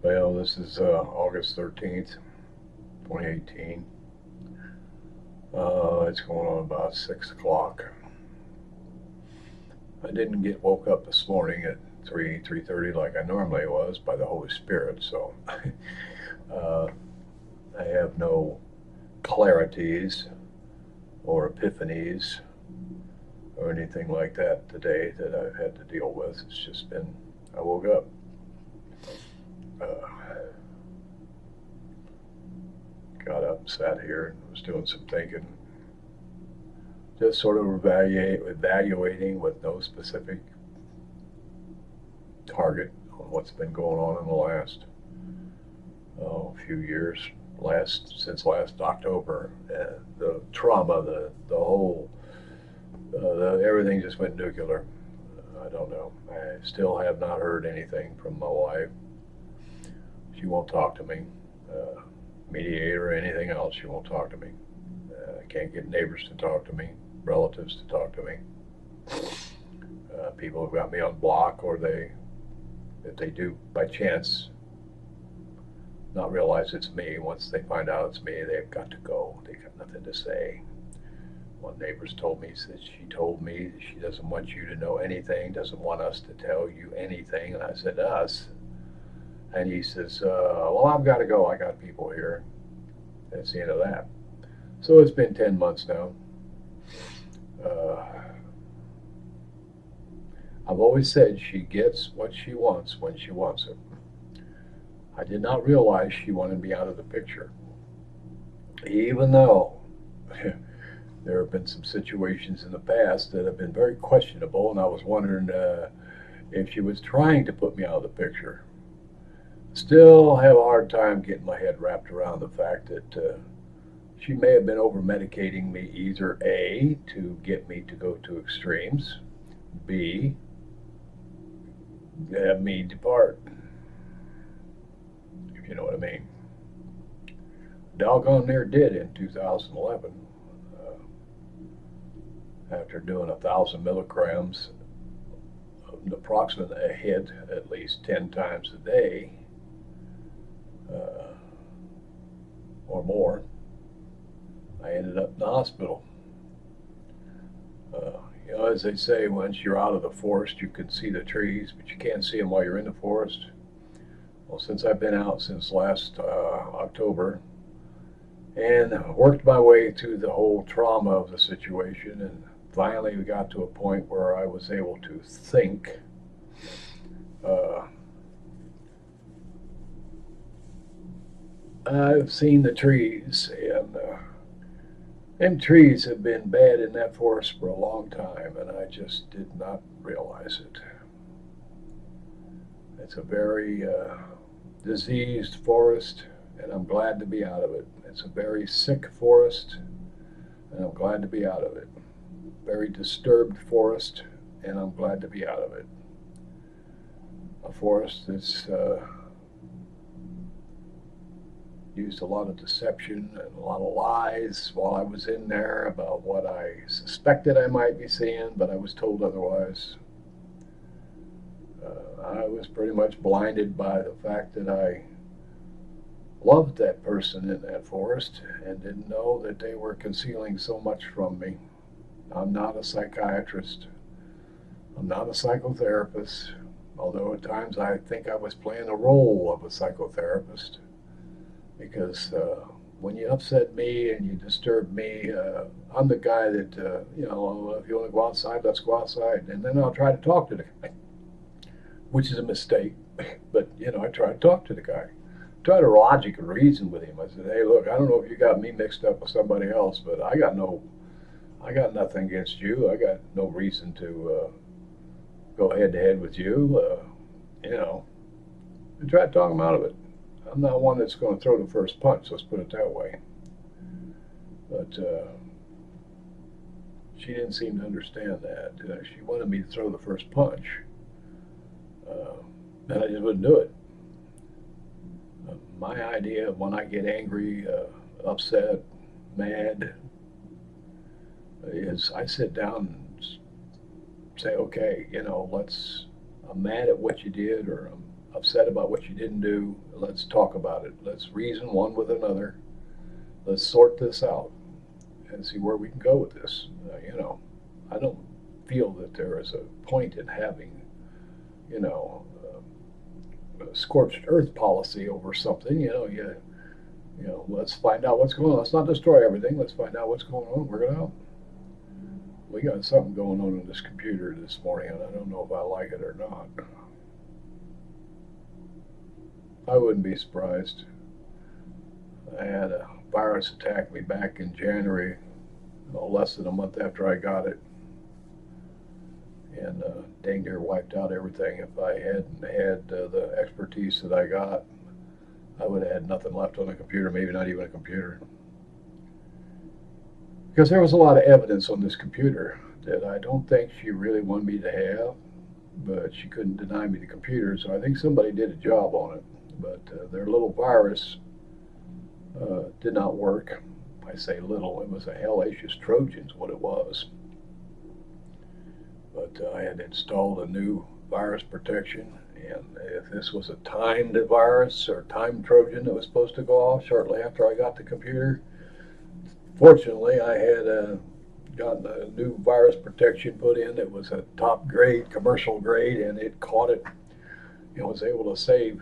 Well, this is August 13th, 2018. It's going on about 6 o'clock. I didn't get woke up this morning at 3:30 like I normally was by the Holy Spirit, so uh, I have no clarities or epiphanies or anything like that today that I've had to deal with. It's just been, I woke up, uh, got up, sat here, and was doing some thinking, just sort of evaluating with no specific target on what's been going on in the last few years, since last October. The trauma, the whole, everything just went nuclear. I don't know. I still have not heard anything from my wife. She won't talk to me. Uh, Mediator or anything else, she won't talk to me. I can't get neighbors to talk to me, relatives to talk to me. People have got me on block, or if they do by chance not realize it's me, once they find out it's me, they've got to go. They got nothing to say. One neighbor's told me, said she told me she doesn't want you to know anything, doesn't want us to tell you anything. And I said, us? And he says, well, I've got to go. I got people here. That's the end of that. So it's been 10 months now. Uh, I've always said she gets what she wants when she wants it. I did not realize she wanted me out of the picture, even though there have been some situations in the past that have been very questionable, and I was wondering if she was trying to put me out of the picture. Still have a hard time getting my head wrapped around the fact that she may have been over medicating me, either A, to get me to go to extremes, B, have me depart, if you know what I mean. Doggone near did in 2011. After doing 1,000 milligrams, approximately a hit at least 10 times a day uh, or more, I ended up in the hospital. As they say, once you're out of the forest, you can see the trees, but you can't see them while you're in the forest. Well, since I've been out since last October and worked my way through the whole trauma of the situation, and finally we got to a point where I was able to think. Uh, I've seen the trees, and them trees have been bad in that forest for a long time, and I just did not realize it. It's a very diseased forest, and I'm glad to be out of it. It's a very sick forest, and I'm glad to be out of it. Very disturbed forest, and I'm glad to be out of it. A forest that's used a lot of deception and a lot of lies while I was in there about what I suspected I might be seeing, but I was told otherwise. I was pretty much blinded by the fact that I loved that person in that forest and didn't know that they were concealing so much from me. I'm not a psychiatrist. I'm not a psychotherapist, although at times I think I was playing the role of a psychotherapist because when you upset me and you disturb me, I'm the guy that, if you want to go outside, let's go outside. And then I'll try to talk to the guy, which is a mistake. But, I try to talk to the guy. Try to logic and reason with him. I said, hey, look, I don't know if you got me mixed up with somebody else, but I got nothing against you. I got no reason to go head to head with you. And try to talk him out of it. I'm not one that's going to throw the first punch, let's put it that way. But she didn't seem to understand that. She wanted me to throw the first punch, and I just wouldn't do it. My idea of when I get angry, upset, mad, is I sit down and say, okay, I'm mad at what you did, or I'm upset about what you didn't do. Let's talk about it. Let's reason one with another. Let's sort this out and see where we can go with this. I don't feel that there is a point in having, a scorched earth policy over something. Let's find out what's going on. Let's not destroy everything. Let's find out what's going on. Work it out. We got something going on in this computer this morning, and I don't know if I like it or not. I wouldn't be surprised. I had a virus attack me back in January, less than a month after I got it, and dang near wiped out everything. If I hadn't had the expertise that I got, I would have had nothing left on the computer, maybe not even a computer. Because there was a lot of evidence on this computer that I don't think she really wanted me to have, but she couldn't deny me the computer, so I think somebody did a job on it. But their little virus did not work. I say little, it was a hellacious Trojan's what it was. But I had installed a new virus protection, and if this was a timed virus or timed Trojan that was supposed to go off shortly after I got the computer, fortunately I had gotten a new virus protection put in that was a top grade, commercial grade, and it caught it. I was able to save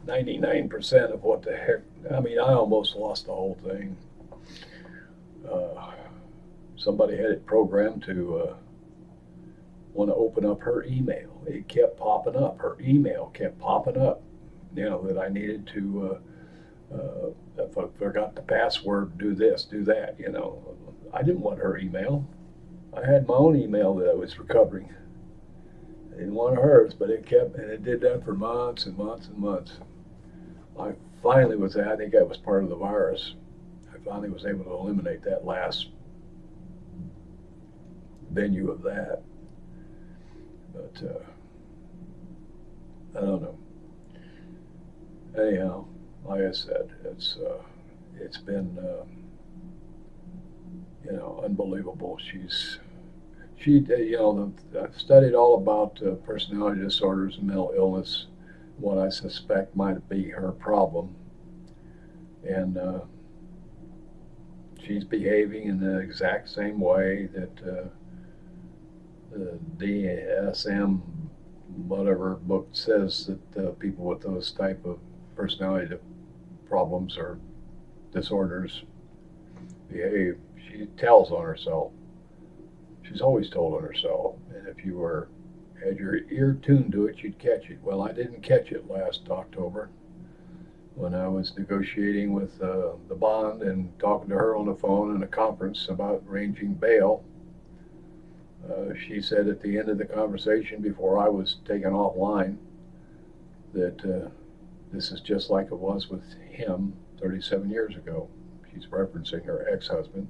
99% of what the heck. I mean, I almost lost the whole thing. Somebody had it programmed to want to open up her email. It kept popping up. Her email kept popping up, that I needed to, if I forgot the password, do this, do that, I didn't want her email. I had my own email that I was recovering. I didn't want hers, but it kept, and it did that for months and months and months. I finally I think that was part of the virus. I finally was able to eliminate that last venue of that. But I don't know. Anyhow, like I said, it's been unbelievable. I've studied all about personality disorders and mental illness, what I suspect might be her problem, and she's behaving in the exact same way that the DSM whatever book says that people with those type of personality problems or disorders behave. She tells on herself. She's always told on herself, and if you had your ear tuned to it, you'd catch it. Well, I didn't catch it last October when I was negotiating with the bond and talking to her on the phone in a conference about arranging bail. She said at the end of the conversation, before I was taken offline, that this is just like it was with him 37 years ago. She's referencing her ex-husband,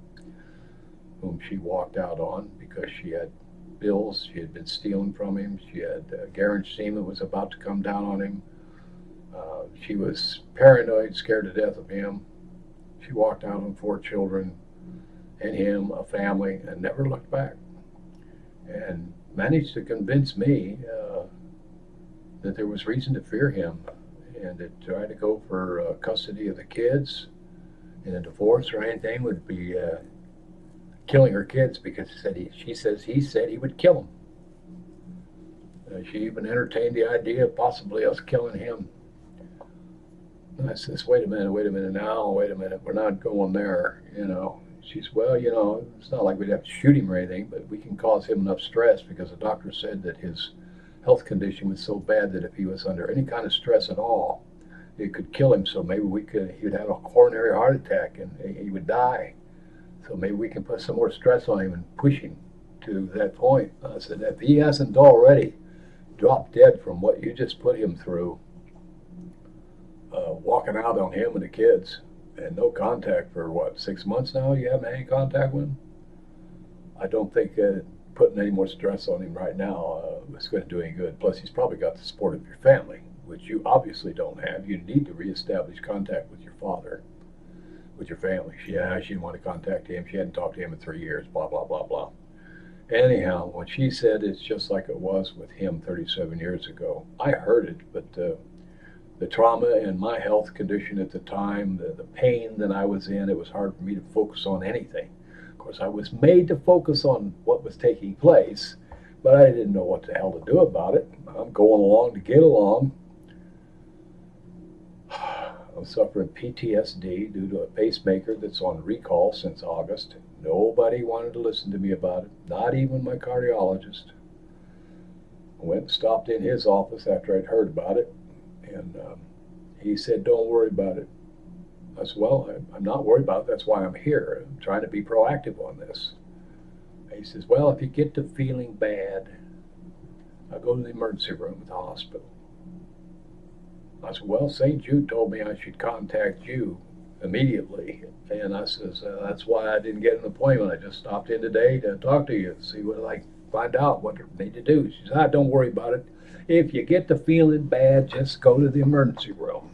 whom she walked out on because she had bills she had been stealing from him. She had a guarantee that was about to come down on him. She was paranoid, scared to death of him. She walked out on 4 children and him, a family, and never looked back. And managed to convince me that there was reason to fear him, and to try to go for custody of the kids in a divorce or anything would be killing her kids, because he said he would kill them. She even entertained the idea of possibly us killing him. And I says, wait a minute, wait a minute, we're not going there, She's, well, it's not like we'd have to shoot him or anything, but we can cause him enough stress, because the doctor said that his health condition was so bad that if he was under any kind of stress at all, it could kill him. So maybe he'd have a coronary heart attack and he would die. So maybe we can put some more stress on him and push him to that point. I said, if he hasn't already dropped dead from what you just put him through, walking out on him and the kids, and no contact for 6 months now, you haven't had any contact with him? I don't think putting any more stress on him right now is going to do any good. Plus, he's probably got the support of your family, which you obviously don't have. You need to reestablish contact with your father, with your family. She didn't want to contact him. She hadn't talked to him in 3 years, blah, blah, blah, blah. Anyhow, when she said it's just like it was with him 37 years ago, I heard it, but the trauma and my health condition at the time, the pain that I was in, it was hard for me to focus on anything. Of course, I was made to focus on what was taking place, but I didn't know what the hell to do about it. I'm going along to get along. I'm suffering PTSD due to a pacemaker that's on recall since August. Nobody wanted to listen to me about it, not even my cardiologist. I went and stopped in his office after I'd heard about it, and he said, "Don't worry about it." I said, "Well, I'm not worried about it. That's why I'm here. I'm trying to be proactive on this." He says, "Well, if you get to feeling bad, I'll go to the emergency room at the hospital." I said, "Well, St. Jude told me I should contact you immediately." And I says, "That's why I didn't get an appointment. I just stopped in today to talk to you, see what I find out what I need to do." She says, "Don't worry about it. If you get to feeling bad, just go to the emergency room."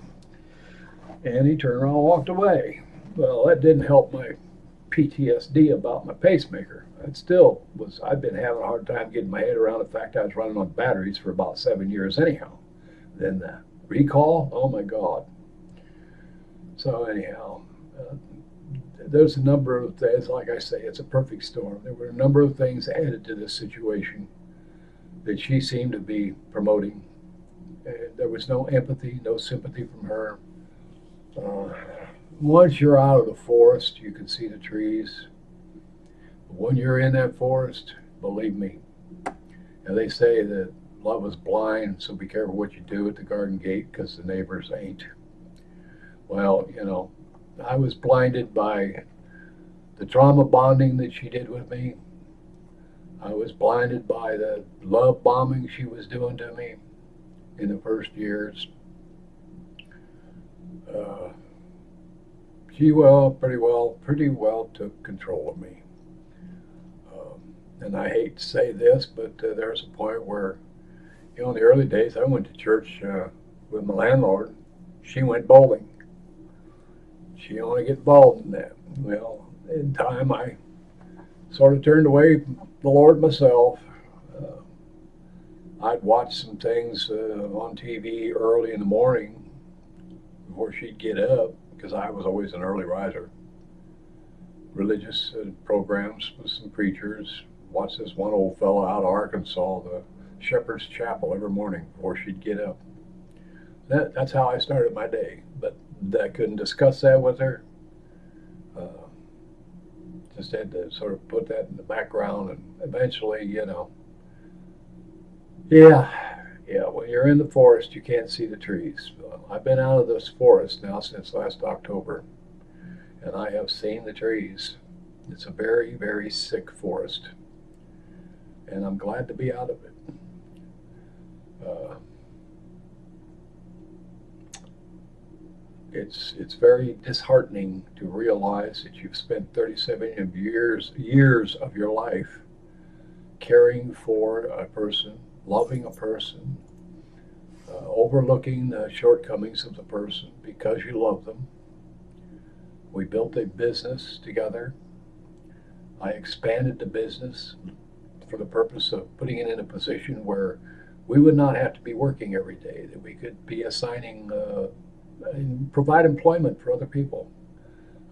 And he turned around and walked away. Well, that didn't help my PTSD about my pacemaker. It still was, I've been having a hard time getting my head around the fact I was running on batteries for about 7 years anyhow. Then the recall, oh my God. So anyhow, there's a number of things, like I say, it's a perfect storm. There were a number of things added to this situation that she seemed to be promoting. There was no empathy, no sympathy from her. Once you're out of the forest, you can see the trees. When you're in that forest, believe me, and they say that love is blind, so be careful what you do at the garden gate because the neighbors ain't. Well, I was blinded by the trauma bonding that she did with me. I was blinded by the love bombing she was doing to me in the first years. She pretty well took control of me. And I hate to say this, but there's a point where, in the early days, I went to church with my landlord. She went bowling. She only get involved in that. Well, in time, I sort of turned away from the Lord myself. I'd watch some things on TV early in the morning before she'd get up, because I was always an early riser. Religious programs with some preachers. Watch this one old fellow out of Arkansas, the Shepherd's Chapel, every morning before she'd get up. That's how I started my day, but I couldn't discuss that with her. Just had to sort of put that in the background, and eventually, when you're in the forest, you can't see the trees. I've been out of this forest now since last October, and I have seen the trees. It's a very, very sick forest, and I'm glad to be out of it. It's very disheartening to realize that you've spent 37 years of your life caring for a person, loving a person, overlooking the shortcomings of the person because you love them. We built a business together. I expanded the business for the purpose of putting it in a position where we would not have to be working every day, that we could be assigning and provide employment for other people.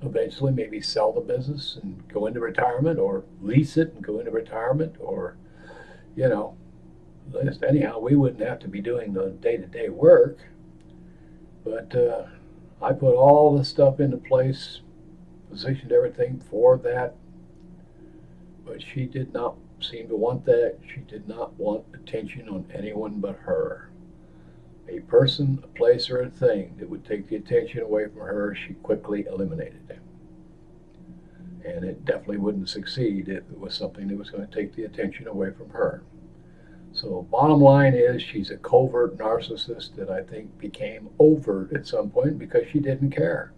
Eventually, maybe sell the business and go into retirement, or lease it and go into retirement, or, anyhow, we wouldn't have to be doing the day-to-day work. But I put all the stuff into place, positioned everything for that. But she did not seem to want that. She did not want attention on anyone but her. A person, a place, or a thing that would take the attention away from her, she quickly eliminated. And it definitely wouldn't succeed if it was something that was going to take the attention away from her. So bottom line is, she's a covert narcissist that I think became overt at some point because she didn't care.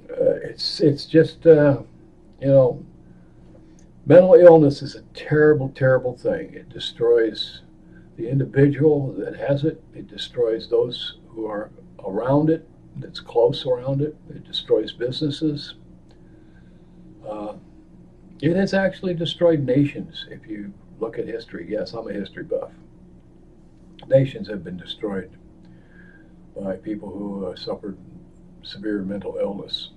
It's just, mental illness is a terrible, terrible thing. It destroys the individual that has it. It destroys those who are around it, that's close around it. It destroys businesses. It has actually destroyed nations if you look at history. Yes, I'm a history buff. Nations have been destroyed by people who suffered severe mental illness.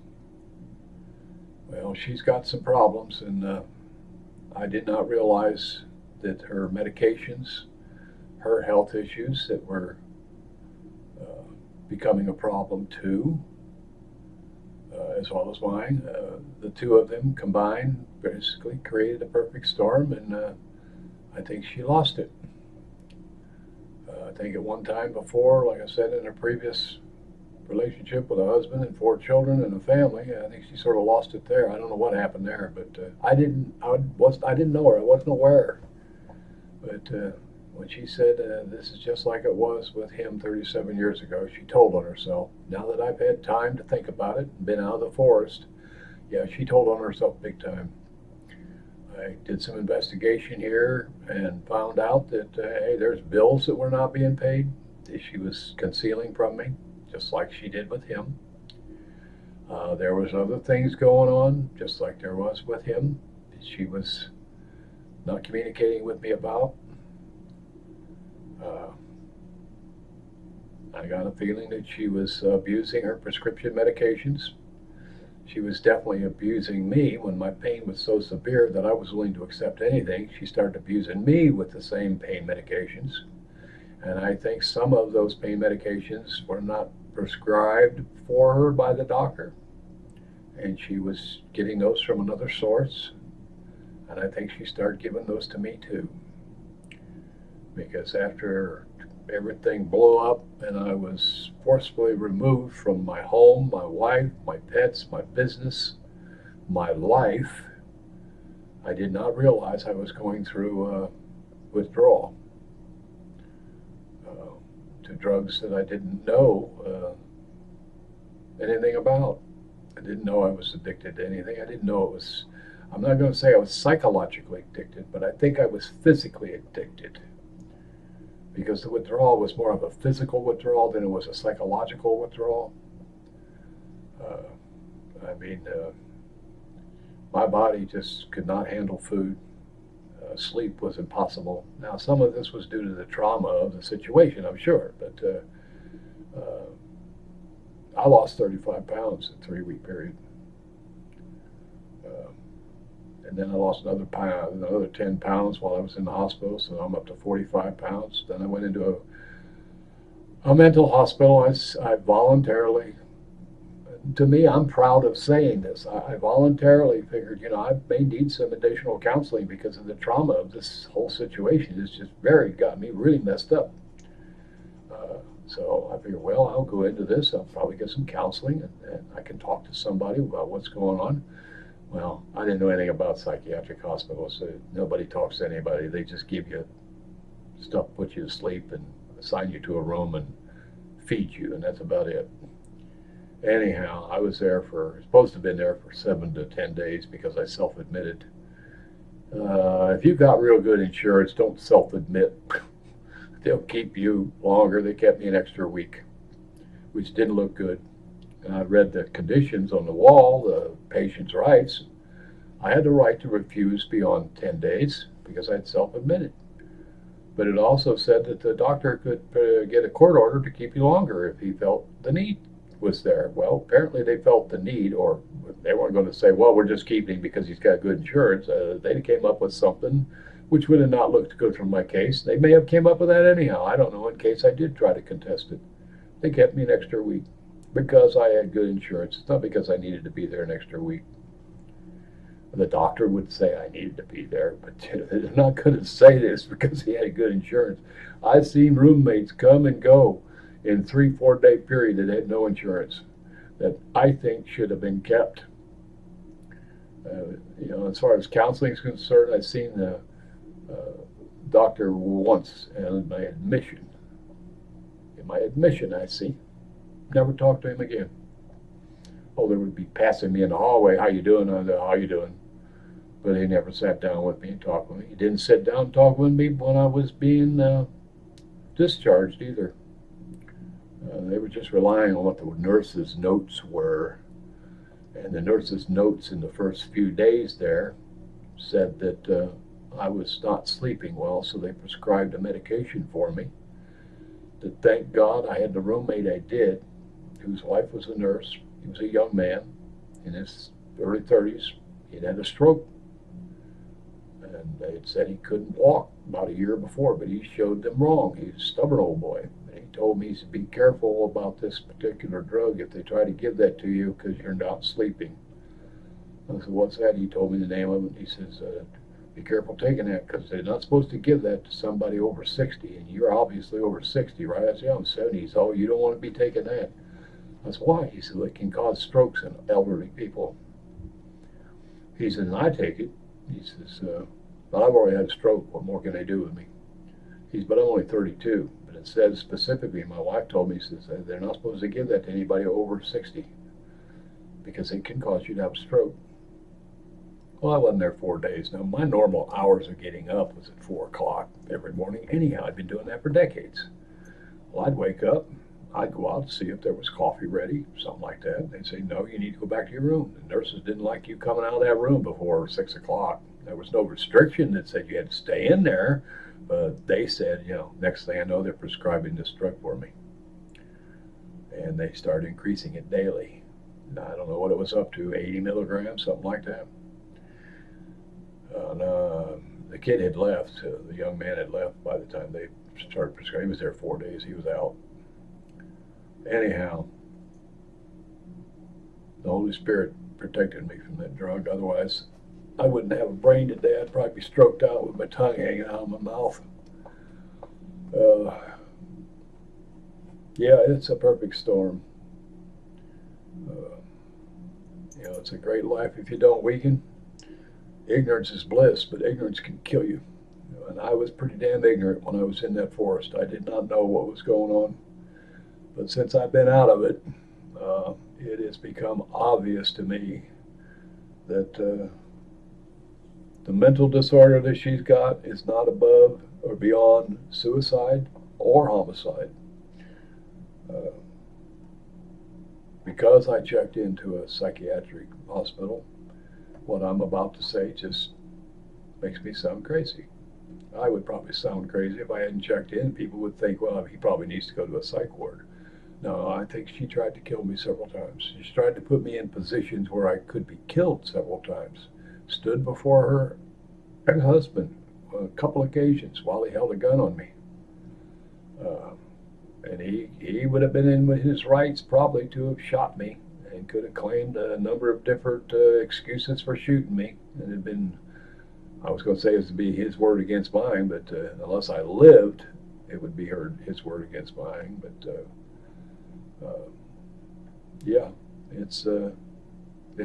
Well, she's got some problems, and I did not realize that her medications, her health issues that were becoming a problem too, as well as mine. The two of them combined basically created a perfect storm, and I think she lost it. I think at one time before, like I said, in a previous relationship with a husband and 4 children and a family, I think she sort of lost it there. I don't know what happened there, but I didn't know her. I wasn't aware. But when she said this is just like it was with him 37 years ago, she told on herself. Now that I've had time to think about it, been out of the forest, yeah, she told on herself big time. I did some investigation here and found out that, hey, there's bills that were not being paid that she was concealing from me, just like she did with him. There was other things going on, just like there was with him, that she was not communicating with me about. I got a feeling that she was abusing her prescription medications. She was definitely abusing me when my pain was so severe that I was willing to accept anything. She started abusing me with the same pain medications. And I think some of those pain medications were not prescribed for her by the doctor. And she was getting those from another source. And I think she started giving those to me too. Because after everything blew up and I was forcibly removed from my home, my wife, my pets, my business, my life, I did not realize I was going through withdrawal to drugs that I didn't know anything about. I didn't know I was addicted to anything. I didn't know it was, I'm not going to say I was psychologically addicted, but I think I was physically addicted. Because the withdrawal was more of a physical withdrawal than it was a psychological withdrawal. My body just could not handle food. Sleep was impossible. Now, some of this was due to the trauma of the situation, I'm sure, but I lost 35 pounds in a 3-week period. And then I lost another 10 pounds while I was in the hospital, so I'm up to 45 pounds. Then I went into a mental hospital. I voluntarily, to me, I'm proud of saying this. I voluntarily figured, I may need some additional counseling because of the trauma of this whole situation. It's just got me really messed up. So I figured, well, I'll go into this. I'll probably get some counseling, and I can talk to somebody about what's going on. Well, I didn't know anything about psychiatric hospitals. So nobody talks to anybody. They just give you stuff, put you to sleep, and assign you to a room and feed you, and that's about it. Anyhow, I was supposed to have been there for 7 to 10 days because I self-admitted. If you've got real good insurance, don't self-admit. They'll keep you longer. They kept me an extra week, which didn't look good. And I read the conditions on the wall, the patient's rights. I had the right to refuse beyond 10 days because I'd self-admitted. But it also said that the doctor could get a court order to keep you longer if he felt the need was there. Well, apparently they felt the need, or they weren't going to say, well, we're just keeping him because he's got good insurance. They came up with something which would have not looked good from my case. They may have came up with that anyhow. I don't know, in case I did try to contest it. They kept me an extra week because I had good insurance. It's not because I needed to be there an extra week. The doctor would say I needed to be there, but they're not going to say this because he had good insurance. I've seen roommates come and go in 3-4 day period that had no insurance that I think should have been kept. As far as counseling is concerned, I've seen the doctor once in my admission. In my admission, I see. Never talked to him again. Oh, they would be passing me in the hallway. How you doing? How you doing? But he never sat down with me and talked with me. He didn't sit down and talk with me when I was being discharged either. They were just relying on what the nurse's notes were. And the nurse's notes in the first few days there said that I was not sleeping well, so they prescribed a medication for me. thank God I had the roommate I did, whose wife was a nurse. He was a young man in his early 30s. He'd had a stroke, and they had said he couldn't walk about a year before, but he showed them wrong. He's a stubborn old boy. And he told me to be careful about this particular drug if they try to give that to you because you're not sleeping. I said, what's that? He told me the name of it. He says, be careful taking that because they're not supposed to give that to somebody over 60, and you're obviously over 60, right? I said, yeah, I'm 70. He said, oh, you don't want to be taking that. I said, why? He said, it can cause strokes in elderly people. He says, and I take it. He says, but I've already had a stroke. What more can they do with me? He says, but I'm only 32. But it says specifically, my wife told me, she says, they're not supposed to give that to anybody over 60 because it can cause you to have a stroke. Well, I wasn't there 4 days. Now, my normal hours of getting up was at 4 o'clock every morning. Anyhow, I'd been doing that for decades. Well, I'd wake up. I'd go out to see if there was coffee ready, something like that. They'd say, no, you need to go back to your room. The nurses didn't like you coming out of that room before 6 o'clock. There was no restriction that said you had to stay in there, but they said, next thing I know, they're prescribing this drug for me. And they started increasing it daily. Now, I don't know what it was up to, 80 milligrams, something like that. The kid had left, the young man had left by the time they started prescribing. He was there 4 days, he was out. Anyhow, the Holy Spirit protected me from that drug. Otherwise, I wouldn't have a brain today. I'd probably be stroked out with my tongue hanging out of my mouth. Yeah, it's a perfect storm. It's a great life if you don't weaken. Ignorance is bliss, but ignorance can kill you. And I was pretty damn ignorant when I was in that forest. I did not know what was going on. But since I've been out of it, it has become obvious to me that the mental disorder that she's got is not above or beyond suicide or homicide. Because I checked into a psychiatric hospital, what I'm about to say just makes me sound crazy. I would probably sound crazy if I hadn't checked in. People would think, well, he probably needs to go to a psych ward. No, I think she tried to kill me several times. She tried to put me in positions where I could be killed several times. Stood before her ex-husband on a couple occasions while he held a gun on me. And he would have been in with his rights probably to have shot me and could have claimed a number of different excuses for shooting me. And it had been, I was going to say it would be his word against mine, but unless I lived, it would be his word against mine. But yeah, it's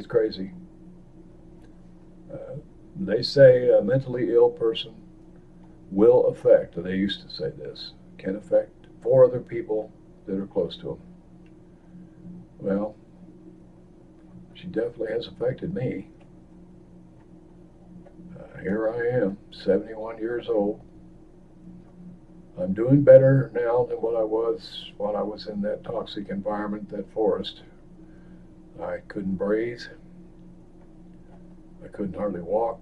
crazy. They say a mentally ill person will affect, or they used to say this, can affect 4 other people that are close to them. Well, she definitely has affected me. Here I am, 71 years old. I'm doing better now than what I was while I was in that toxic environment, that forest. I couldn't breathe. I couldn't hardly walk.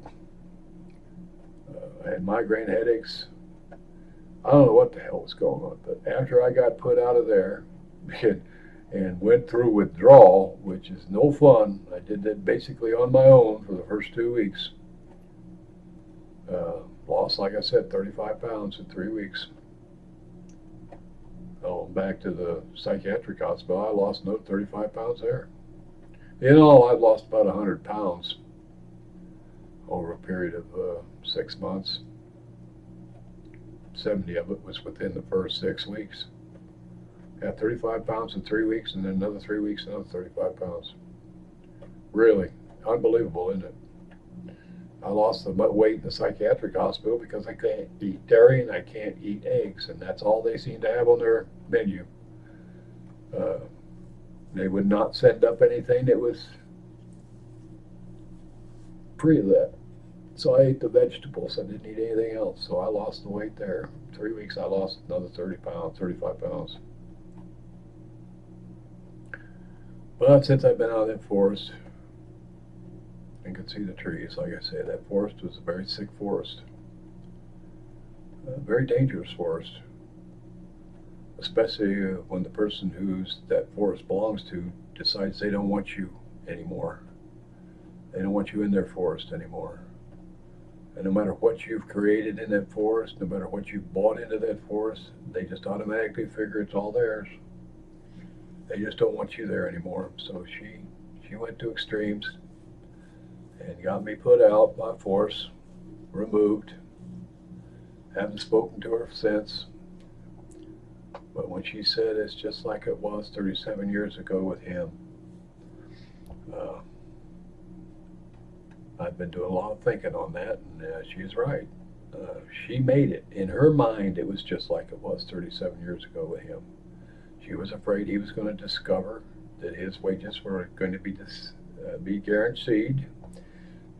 I had migraine headaches. I don't know what the hell was going on, but after I got put out of there and went through withdrawal, which is no fun, I did that basically on my own for the first 2 weeks. Lost, like I said, 35 pounds in 3 weeks. Back to the psychiatric hospital, I lost another 35 pounds there. In all, I've lost about 100 pounds over a period of 6 months. 70 of it was within the first 6 weeks. Got 35 pounds in 3 weeks, and then another 3 weeks, another 35 pounds. Really unbelievable, isn't it? I lost the weight in the psychiatric hospital because I can't eat dairy and I can't eat eggs, and that's all they seem to have on their menu. They would not send up anything that was free of that. So I ate the vegetables. I didn't eat anything else. So I lost the weight there. 3 weeks I lost another 30 pounds, 35 pounds. But since I've been out of that forest and could see the trees, like I said, that forest was a very sick forest. A very dangerous forest. especially when the person who's that forest belongs to decides they don't want you anymore. They don't want you in their forest anymore. And no matter what you've created in that forest, no matter what you've bought into that forest, they just automatically figure it's all theirs. They just don't want you there anymore. So she went to extremes and got me put out by force, removed. Haven't spoken to her since. But when she said it's just like it was 37 years ago with him, uh, I've been doing a lot of thinking on that, and she's right. She made it. In her mind, it was just like it was 37 years ago with him. She was afraid he was going to discover that his wages were going to be guaranteed,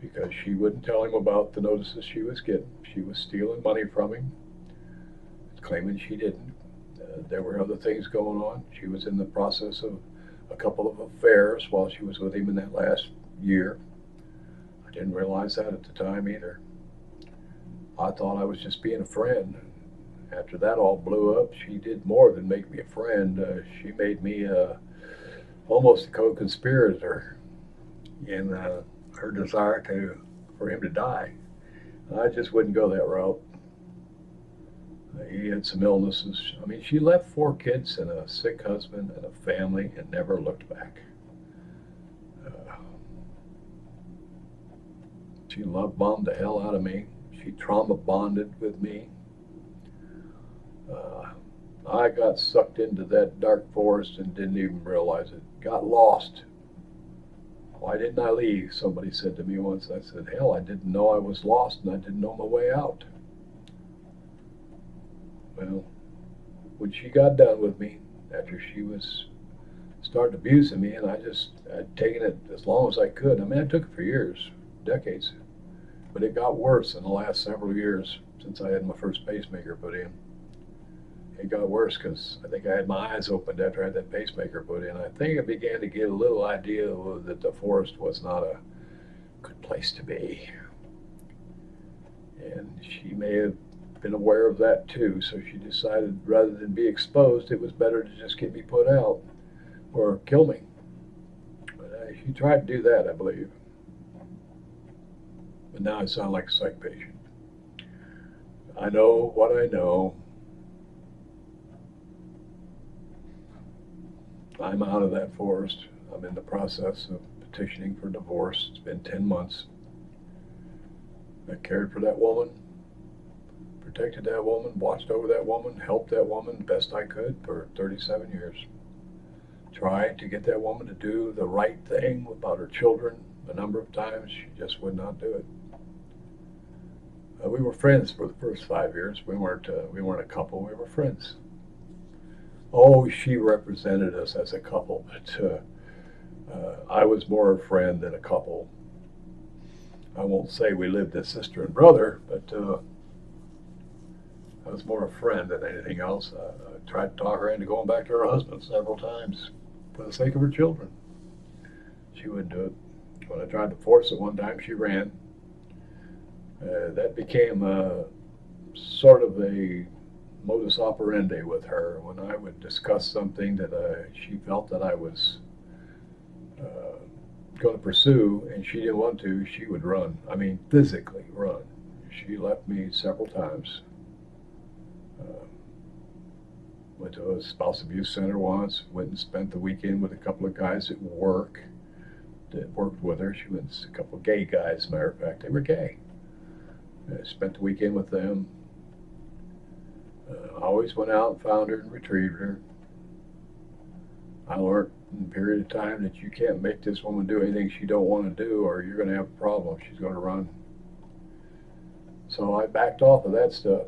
because she wouldn't tell him about the notices she was getting. She was stealing money from him, claiming she didn't. There were other things going on. She was in the process of a couple of affairs while she was with him in that last year. I didn't realize that at the time either. I thought I was just being a friend. After that all blew up, she did more than make me a friend. She made me almost a co-conspirator in her desire for him to die. I just wouldn't go that route. He had some illnesses. I mean, she left 4 kids and a sick husband and a family and never looked back. She love bombed the hell out of me. She trauma bonded with me. I got sucked into that dark forest and didn't even realize it. Got lost. Why didn't I leave? Somebody said to me once. I said, hell, I didn't know I was lost and I didn't know my way out. Well, when she got done with me, after she was started abusing me, and I'd taken it as long as I could. I mean, I took it for years, decades, but it got worse in the last several years since I had my first pacemaker put in. It got worse because I think I had my eyes opened after I had that pacemaker put in. I think I began to get a little idea that the forest was not a good place to be. And she may have been aware of that too, so she decided rather than be exposed, it was better to just get me put out or kill me. But she tried to do that, I believe. But now I sound like a psych patient. I know what I know. I'm out of that forest. I'm in the process of petitioning for divorce. It's been 10 months. I cared for that woman, protected that woman, watched over that woman, helped that woman the best I could for 37 years. Tried to get that woman to do the right thing about her children a number of times. She just would not do it. We were friends for the first 5 years. We weren't a couple. We were friends. Oh, she represented us as a couple, but I was more a friend than a couple. I won't say we lived as sister and brother, but I was more a friend than anything else. I tried to talk her into going back to her husband several times for the sake of her children. She wouldn't do it. When I tried to force it one time, she ran. That became sort of a modus operandi with her. When I would discuss something that she felt that I was going to pursue and she didn't want to, she would run. I mean, physically run. She left me several times. Went to a spouse abuse center once, went and spent the weekend with a couple of guys at work that worked with her. She went a couple of gay guys, as a matter of fact. They were gay. I spent the weekend with them. I always went out and found her and retrieved her. I learned in a period of time that you can't make this woman do anything she don't want to do, or you're going to have a problem. She's going to run. So I backed off of that stuff.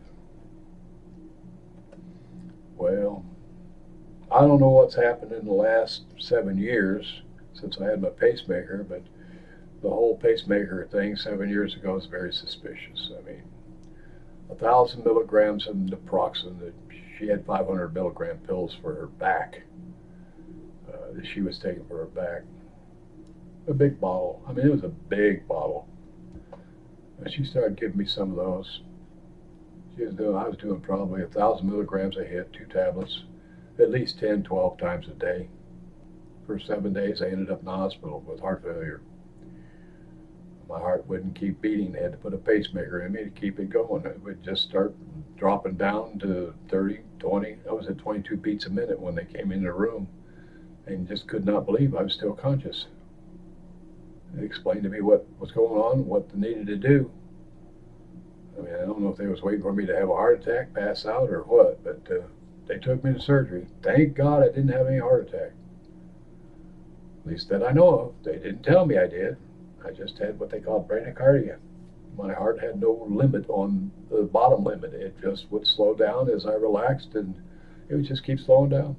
Well, I don't know what's happened in the last 7 years since I had my pacemaker, but the whole pacemaker thing 7 years ago is very suspicious. I mean, 1,000 milligrams of naproxen. That she had 500 milligram pills for her back that she was taking for her back. A big bottle. I mean, it was a big bottle. And she started giving me some of those. I was doing probably 1,000 milligrams a hit, 2 tablets. at least 10, 12 times a day. For 7 days, I ended up in the hospital with heart failure. My heart wouldn't keep beating. They had to put a pacemaker in me to keep it going. It would just start dropping down to 30, 20. I was at 22 beats a minute when they came in the room and just could not believe I was still conscious. They explained to me what was going on, what they needed to do. I mean, I don't know if they was waiting for me to have a heart attack, pass out, or what, but they took me to surgery. Thank God I didn't have any heart attack. At least that I know of. They didn't tell me I did. I just had what they call bradycardia. My heart had no limit on the bottom limit. It just would slow down as I relaxed, and it would just keep slowing down.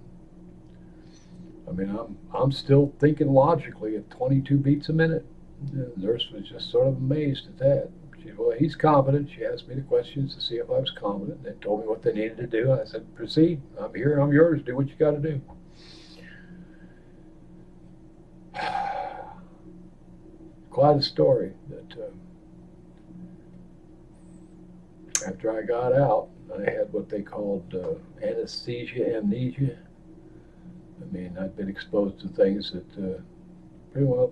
I mean, I'm still thinking logically at 22 beats a minute. The nurse was just sort of amazed at that. She said, well, he's competent. She asked me the questions to see if I was competent. They told me what they needed to do. I said, proceed. I'm here. I'm yours. Do what you got to do. Quite a story that after I got out, I had what they called anesthesia amnesia. I mean, I'd been exposed to things that pretty well,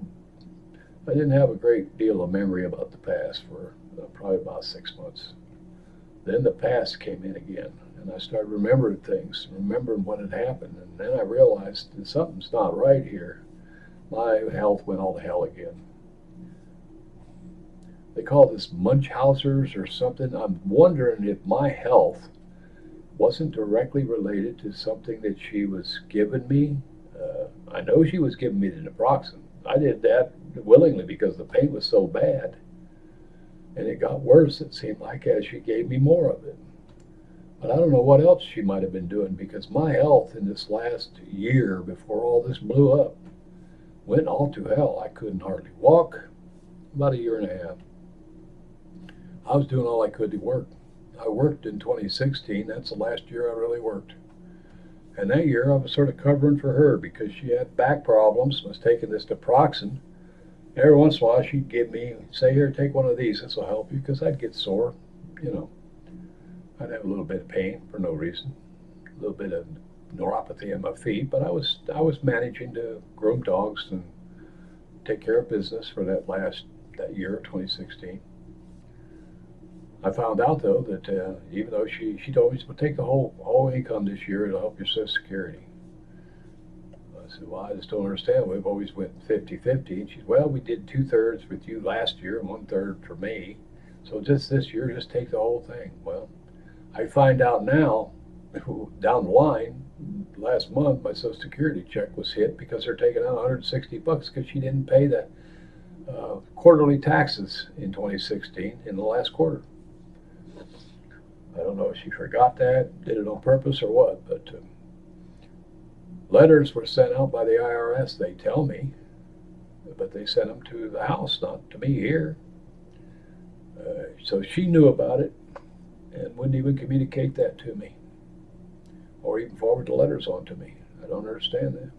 I didn't have a great deal of memory about the past for probably about 6 months. Then the past came in again, and I started remembering things, remembering what had happened, and then I realized that something's not right here. My health went all to hell again. They call this Munchausen's or something. I'm wondering if my health wasn't directly related to something that she was giving me. I know she was giving me the naproxen. I did that willingly because the pain was so bad. And it got worse, it seemed like, as she gave me more of it. But I don't know what else she might have been doing, because my health in this last year before all this blew up went all to hell. I couldn't hardly walk. About a year and a half. I was doing all I could to work. I worked in 2016. That's the last year I really worked. And that year I was sort of covering for her because she had back problems, was taking this naproxen. Every once in a while she'd give me, say, here, take one of these, this will help you, because I'd get sore, you know. I'd have a little bit of pain for no reason, a little bit of neuropathy in my feet, but I was managing to groom dogs and take care of business for that year, 2016. I found out, though, that even though she told me, take the whole income this year, it'll help your Social Security. I said, well, I just don't understand. We've always went 50-50. And she said, well, we did 2/3 with you last year and 1/3 for me. So just this year, just take the whole thing. Well, I find out now, down the line, last month, my Social Security check was hit because they're taking out $160 because she didn't pay the quarterly taxes in 2016 in the last quarter. I don't know if she forgot that, did it on purpose or what, but letters were sent out by the IRS, they tell me, but they sent them to the house, not to me here. So she knew about it and wouldn't even communicate that to me or even forward the letters on to me. I don't understand that.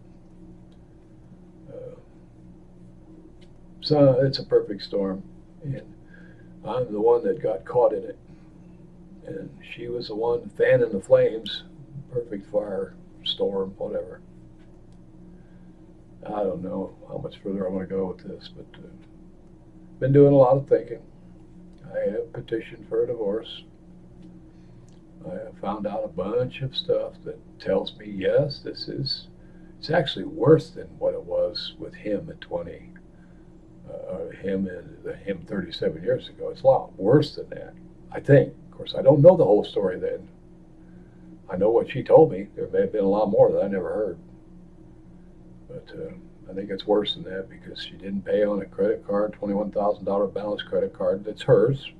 So it's a perfect storm, and I'm the one that got caught in it. And she was the one fanning the flames. Perfect fire, storm, whatever. I don't know how much further I want to go with this, but been doing a lot of thinking. I have petitioned for a divorce. I have found out a bunch of stuff that tells me, yes, it's actually worse than what it was with him at 20. Him 37 years ago. It's a lot worse than that, I think. Of course, I don't know the whole story then. I know what she told me. There may have been a lot more that I never heard. But I think it's worse than that because she didn't pay on a credit card, $21,000 balance credit card that's hers.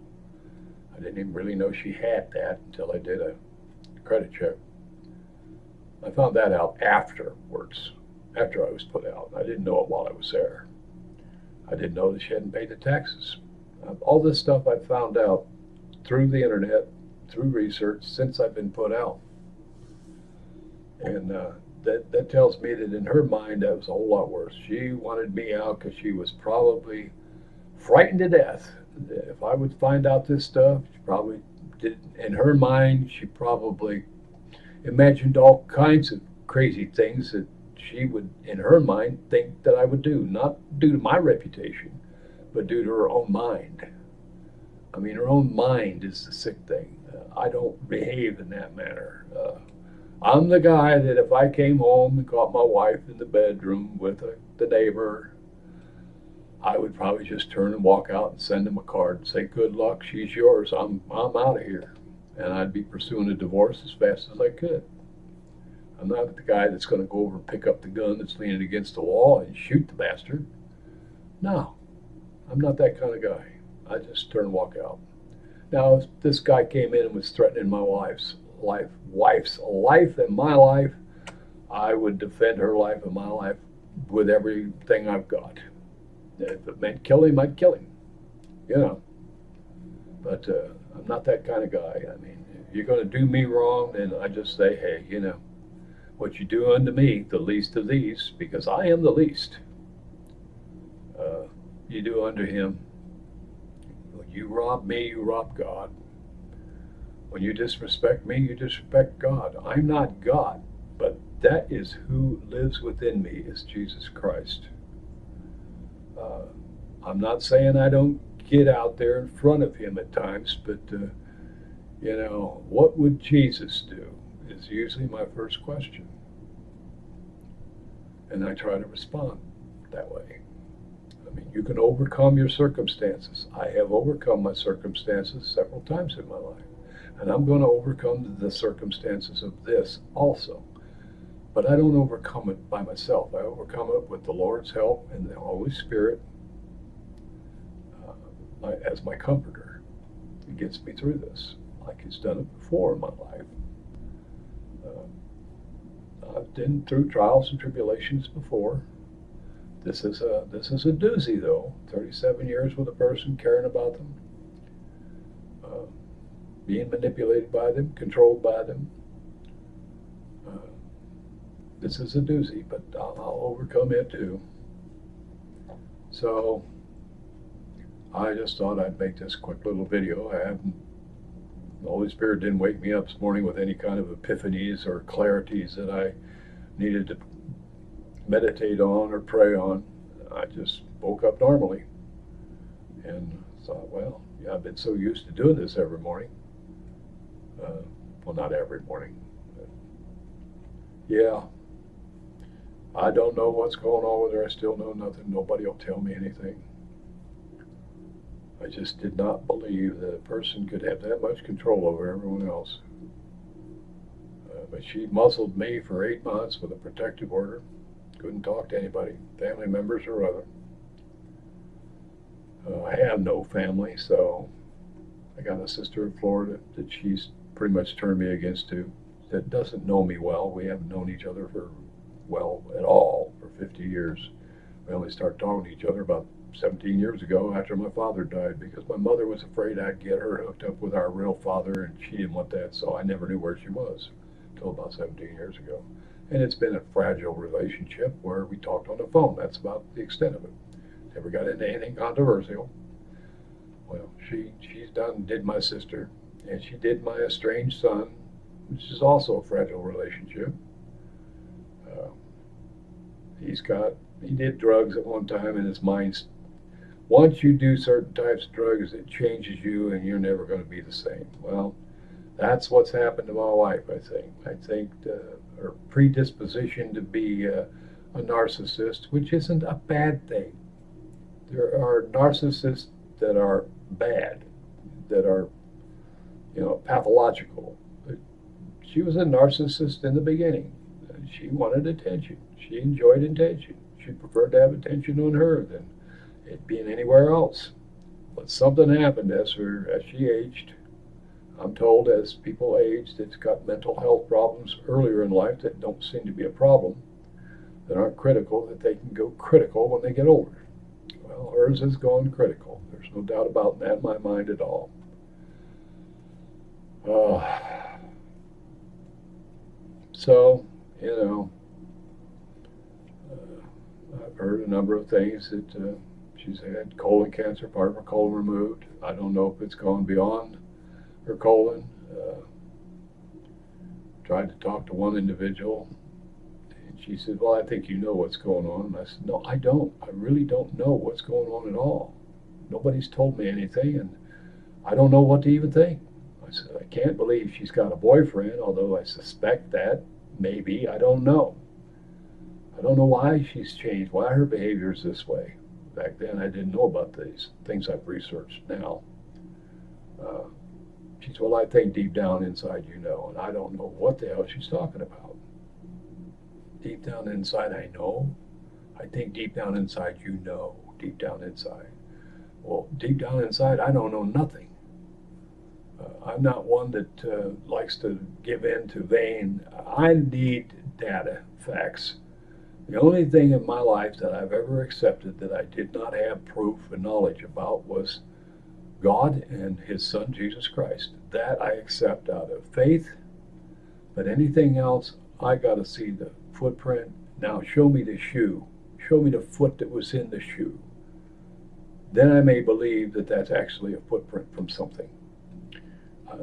I didn't even really know she had that until I did a credit check. I found that out afterwards, after I was put out. I didn't know it while I was there. I didn't know that she hadn't paid the taxes. All this stuff I found out through the internet, through research, since I've been put out. And that tells me that in her mind that was a whole lot worse. She wanted me out because she was probably frightened to death. If I would find out this stuff, she probably did. In her mind, she probably imagined all kinds of crazy things that she would, in her mind, think that I would do, not due to my reputation, but due to her own mind. I mean, her own mind is the sick thing. I don't behave in that manner. I'm the guy that if I came home and caught my wife in the bedroom with the neighbor, I would probably just turn and walk out and send him a card and say, "Good luck, she's yours. I'm out of here," and I'd be pursuing a divorce as fast as I could. I'm not the guy that's going to go over and pick up the gun that's leaning against the wall and shoot the bastard. No, I'm not that kind of guy. I just turn and walk out. Now, if this guy came in and was threatening my wife's life and my life, I would defend her life and my life with everything I've got. If it meant kill him, I'd kill him, you know. But I'm not that kind of guy. I mean, if you're going to do me wrong, then I just say, hey, you know, what you do unto me, the least of these, because I am the least, you do unto him. When you rob me, you rob God. When you disrespect me, you disrespect God. I'm not God, but that is who lives within me, is Jesus Christ. I'm not saying I don't get out there in front of him at times, but you know, what would Jesus do is usually my first question. And I try to respond that way. I mean, you can overcome your circumstances. I have overcome my circumstances several times in my life. And I'm going to overcome the circumstances of this also. But I don't overcome it by myself. I overcome it with the Lord's help and the Holy Spirit as my comforter. He gets me through this, like he's done it before in my life. I've been through trials and tribulations before. This is a doozy, though. 37 years with a person, caring about them, being manipulated by them, controlled by them. This is a doozy, but I'll overcome it too. So I just thought I'd make this quick little video. The Holy Spirit didn't wake me up this morning with any kind of epiphanies or clarities that I needed to meditate on or pray on. I just woke up normally and thought, well, yeah, I've been so used to doing this every morning. Well, not every morning. But yeah, I don't know what's going on with her. I still know nothing. Nobody will tell me anything. I just did not believe that a person could have that much control over everyone else. But she muzzled me for 8 months with a protective order. Couldn't talk to anybody, family members or other. I have no family, so I got a sister in Florida that she's pretty much turned me against too. That doesn't know me well. We haven't known each other at all for 50 years. We only started talking to each other about 17 years ago after my father died, because my mother was afraid I'd get her hooked up with our real father, and she didn't want that, so I never knew where she was until about 17 years ago. And it's been a fragile relationship where we talked on the phone. That's about the extent of it. Never got into anything controversial. Well, she's did my sister, and she did my estranged son, which is also a fragile relationship. He did drugs at one time, and his mind's, once you do certain types of drugs, it changes you, and you're never going to be the same. Well, that's what's happened to my wife, I think. I think her predisposition to be a narcissist, which isn't a bad thing. There are narcissists that are bad, that are, you know, pathological. But she was a narcissist in the beginning. She wanted attention. She enjoyed attention. She preferred to have attention on her than it being anywhere else. But something happened as she aged. I'm told as people age that's got mental health problems earlier in life that don't seem to be a problem, that aren't critical, that they can go critical when they get older. Well, hers has gone critical. There's no doubt about that in my mind at all. So, you know, I've heard a number of things that she's had colon cancer, part of her colon removed. I don't know if it's gone beyond her colon. Tried to talk to one individual she said, well, I think you know what's going on. And I said, no, I don't. I really don't know what's going on at all. Nobody's told me anything, and I don't know what to even think. I said, I can't believe she's got a boyfriend, although I suspect that. Maybe. I don't know. I don't know why she's changed, why her behavior is this way. Back then, I didn't know about these things I've researched now. She said, well, I think deep down inside you know, and I don't know what the hell she's talking about. Deep down inside, I know. I think deep down inside you know, deep down inside. Well, deep down inside, I don't know nothing. I'm not one that likes to give in to vain. I need data, facts. The only thing in my life that I've ever accepted that I did not have proof and knowledge about was God and His Son, Jesus Christ. That I accept out of faith. But anything else, I got to see the footprint. Now show me the shoe. Show me the foot that was in the shoe. Then I may believe that that's actually a footprint from something.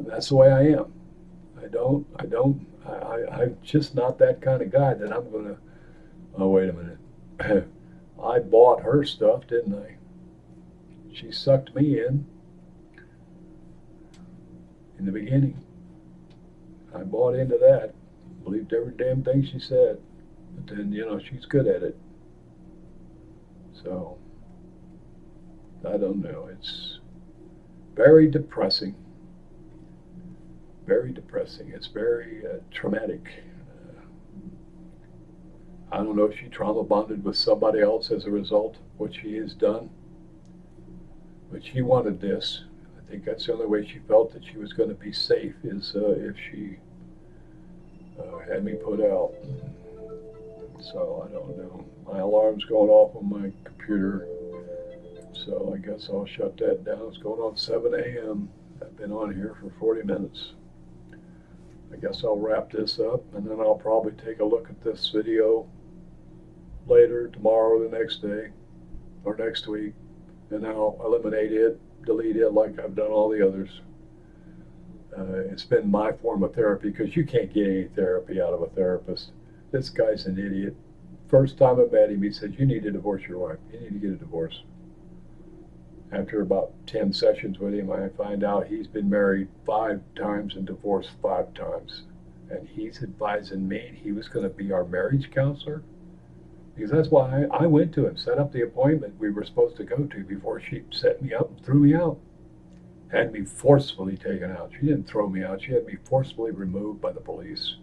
That's the way I am. I'm just not that kind of guy that I'm going to, oh, wait a minute. I bought her stuff, didn't I? She sucked me in the beginning. I bought into that, believed every damn thing she said. But then, she's good at it. So, I don't know. It's very depressing. Very depressing. It's very traumatic. I don't know if she trauma bonded with somebody else as a result of what she has done. But she wanted this. I think that's the only way she felt that she was going to be safe is if she had me put out. So I don't know. My alarm's going off on my computer. So I guess I'll shut that down. It's going on 7 a.m. I've been on here for 40 minutes. I guess I'll wrap this up, and then I'll probably take a look at this video later, tomorrow, or the next day, or next week, and then I'll eliminate it, delete it like I've done all the others. It's been my form of therapy, because you can't get any therapy out of a therapist. This guy's an idiot. First time I met him, he said, you need to divorce your wife. You need to get a divorce. After about 10 sessions with him, I find out he's been married 5 times and divorced 5 times. And he's advising me he was going to be our marriage counselor. Because that's why I went to him, set up the appointment we were supposed to go to before she set me up and threw me out. Had me forcefully taken out. She didn't throw me out. She had me forcefully removed by the police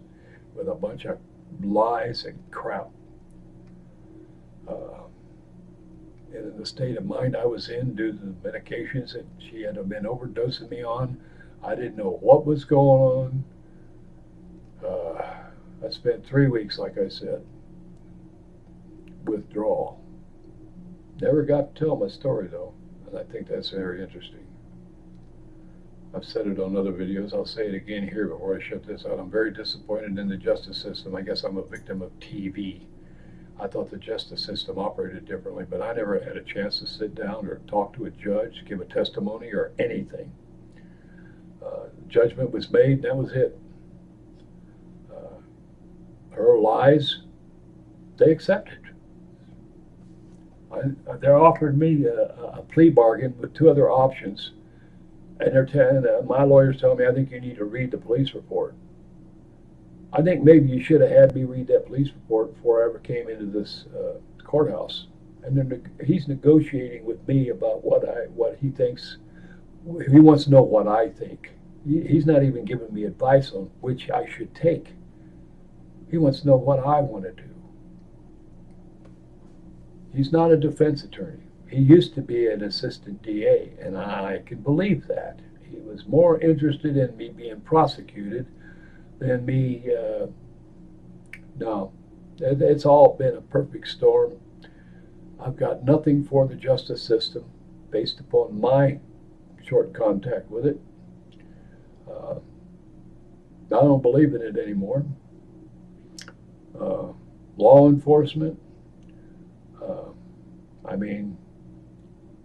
with a bunch of lies and crap. And in the state of mind I was in due to the medications that she had been overdosing me on, I didn't know what was going on. I spent 3 weeks, like I said, withdrawal. Never got to tell my story though, and I think that's very interesting. I've said it on other videos. I'll say it again here before I shut this out. I'm very disappointed in the justice system. I guess I'm a victim of TV. I thought the justice system operated differently, but I never had a chance to sit down or talk to a judge, give a testimony or anything. Judgment was made, and that was it. Her lies, they accepted. They offered me a plea bargain with 2 other options, and my lawyer's telling me, I think you need to read the police report. I think maybe you should have had me read that police report before I ever came into this courthouse. And then he's negotiating with me about what he thinks. He wants to know what I think. He's not even giving me advice on which I should take. He wants to know what I want to do. He's not a defense attorney. He used to be an assistant DA, and I can believe that. He was more interested in me being prosecuted than me. No, it's all been a perfect storm. I've got nothing for the justice system based upon my short contact with it. I don't believe in it anymore. Law enforcement, I mean,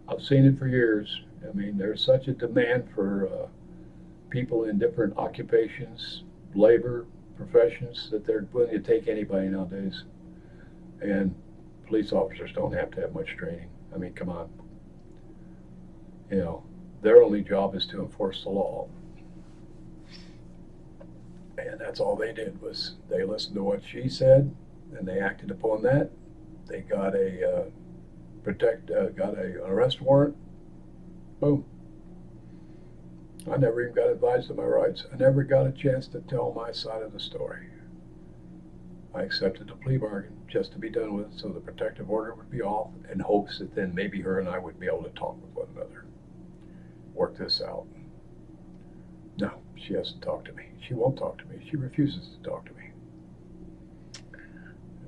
I've seen it for years. I mean, there's such a demand for people in different occupations, labor, professions, that they're willing to take anybody nowadays. And police officers don't have to have much training. I mean, come on. You know, their only job is to enforce the law. And that's all they did was they listened to what she said and they acted upon that. They got a got a arrest warrant. Boom. I never even got advised of my rights. I never got a chance to tell my side of the story. I accepted the plea bargain just to be done with it so the protective order would be off in hopes that then maybe her and I would be able to talk with one another. Work this out. No, she hasn't talked to me. She won't talk to me. She refuses to talk to me.